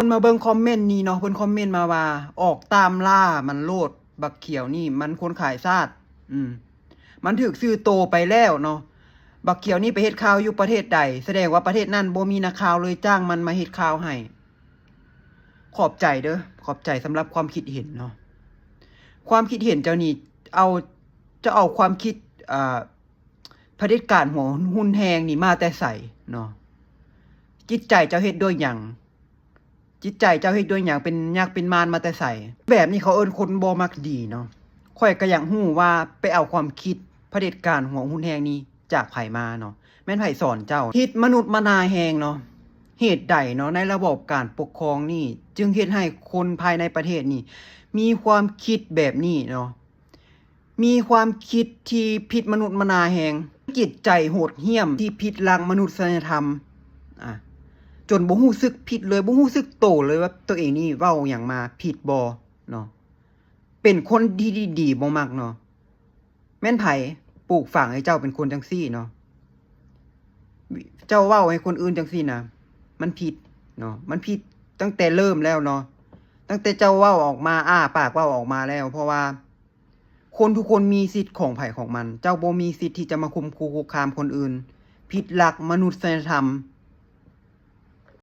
คนมาเบิ่งคอมเมนต์นี้เนาะเพิ่นคอมเมนต์มาว่าออกตามล่ามันโลดบักเขียวนี่มันคนขายชาติมันถูกซื้อโตไปแล้วเนาะบักเขียวนี่ไปเฮ็ดข่าวอยู่ประเทศใดแสดงว่าประเทศนั้นบ่มีนักข่าวเลยจ้างมันมาเฮ็ดข่าวให้ขอบใจเด้อขอบใจสำหรับความคิดเห็นเนาะความคิดเห็นเจ้านี่เอาความคิดเผด็จการหัวหุ้นแฮงนี่มาแต่ไสเนาะจิตใจเจ้าเฮ็ดด้วยหยังจิตใจเจ้าเฮ็ดด้วยหยังเป็นยักษ์เป็นมารมาแต่ไสแบบนี้เขาเอิ้นคนบ่มักดีเนาะข้อยก็อยากฮู้ว่าไปเอาความคิดเผด็จการหัวหุ้นแฮงนี้จากไผมาเนาะแม่นไผสอนเจ้าคิดมนุษย์มนาแฮงเนาะเหตุใดเนาะในระบบการปกครองนี่จึงเฮ็ดให้คนภายในประเทศนี่มีความคิดแบบนี้เนาะมีความคิดที่ผิดมนุษย์มนาแฮงจิตใจโหดเหี้ยมที่ผิดหลักมนุษยธรรมจนบ่รู้สึกผิดเลยบ่รู้สึกโตเลยว่าตัวเองนี่เว้าหยังมาผิดบ่เนาะเป็นคนที่ดีบ่มักเนาะแม่นไผปลูกฝังให้เจ้าเป็นคนจังซี่เนาะเจ้าเว้าให้คนอื่นจังซี่นะมันผิดเนาะมันผิดตั้งแต่เริ่มแล้วเนาะตั้งแต่เจ้าเว้าออกมาปากเว้าออกมาแล้วเพราะว่าคนทุกคนมีสิทธิ์ของไผของมันเจ้าบ่มีสิทธิ์ที่จะมาข่มขู่คุกคามคนอื่นผิดหลักมนุษยธรรม